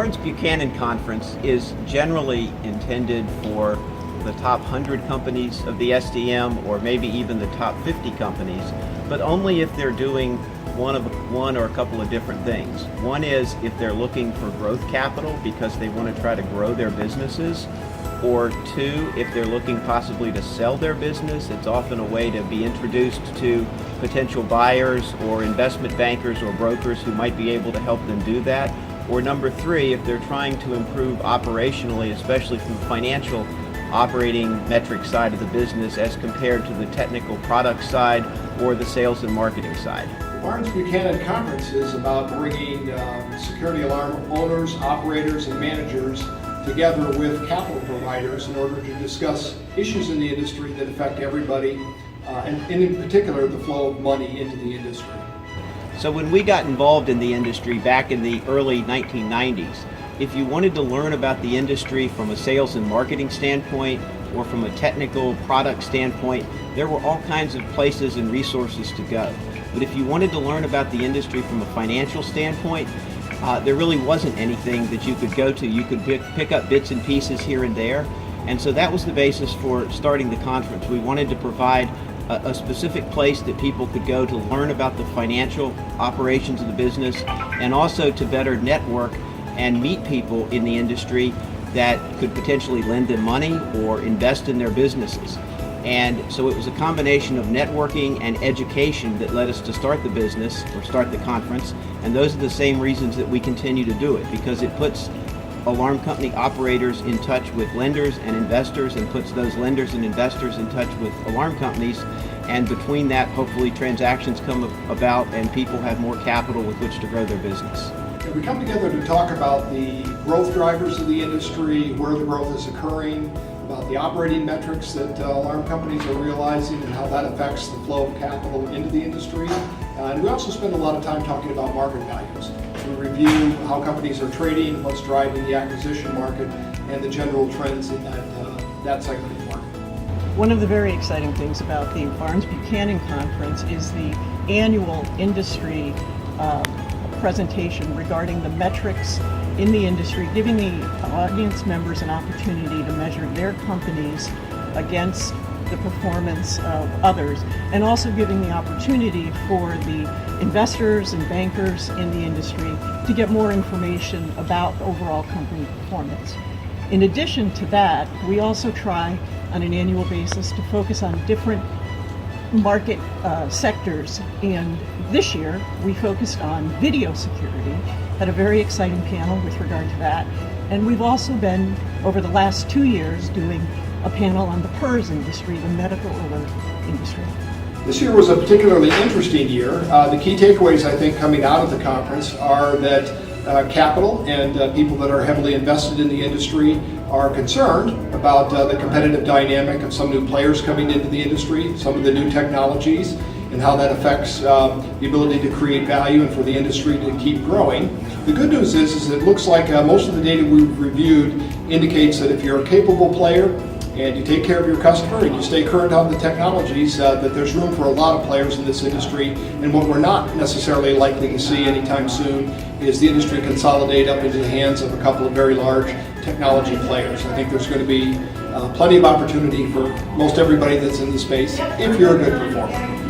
Barnes Buchanan Conference is generally intended for the top 100 companies of the SDM, or maybe even the top 50 companies, but only if they're doing one or a couple of different things. One is if they're looking for growth capital because they want to try to grow their businesses, or two, if they're looking possibly to sell their business. It's often a way to be introduced to potential buyers or investment bankers or brokers who might be able to help them do that. Or number three, if they're trying to improve operationally, especially from the financial operating metric side of the business as compared to the technical product side or the sales and marketing side. The Barnes Buchanan Conference is about bringing security alarm owners, operators, and managers together with capital providers in order to discuss issues in the industry that affect everybody, and in particular the flow of money into the industry. So when we got involved in the industry back in the early 1990s, if you wanted to learn about the industry from a sales and marketing standpoint or from a technical product standpoint, there were all kinds of places and resources to go. But if you wanted to learn about the industry from a financial standpoint, there really wasn't anything that you could go to. You could pick up bits and pieces here and there. And so that was the basis for starting the conference. We wanted to provide a specific place that people could go to learn about the financial operations of the business, and also to better network and meet people in the industry that could potentially lend them money or invest in their businesses. And so it was a combination of networking and education that led us to start the business, or start the conference. And those are the same reasons that we continue to do it, because it puts alarm company operators in touch with lenders and investors, and puts those lenders and investors in touch with alarm companies. And between that, hopefully transactions come about and people have more capital with which to grow their business. We come together to talk about the growth drivers of the industry, where the growth is occurring, about the operating metrics that alarm companies are realizing and how that affects the flow of capital into the industry. And we also spend a lot of time talking about market values. We review how companies are trading, what's driving the acquisition market, and the general trends in that segment of the market. One of the very exciting things about the Barnes Buchanan Conference is the annual industry presentation regarding the metrics in the industry, giving the audience members an opportunity to measure their companies against the performance of others, and also giving the opportunity for the investors and bankers in the industry to get more information about overall company performance. In addition to that, we also try on an annual basis to focus on different market sectors, and this year we focused on video security, had a very exciting panel with regard to that, and we've also been, over the last 2 years, doing a panel on the PERS industry, the medical alert industry. This year was a particularly interesting year. The key takeaways, I think, coming out of the conference are that capital and people that are heavily invested in the industry are concerned about the competitive dynamic of some new players coming into the industry, some of the new technologies, and how that affects the ability to create value and for the industry to keep growing. The good news is it looks like most of the data we've reviewed indicates that if you're a capable player and you take care of your customer and you stay current on the technologies, that there's room for a lot of players in this industry. And what we're not necessarily likely to see anytime soon is the industry consolidate up into the hands of a couple of very large technology players. I think there's going to be plenty of opportunity for most everybody that's in the space if you're a good performer.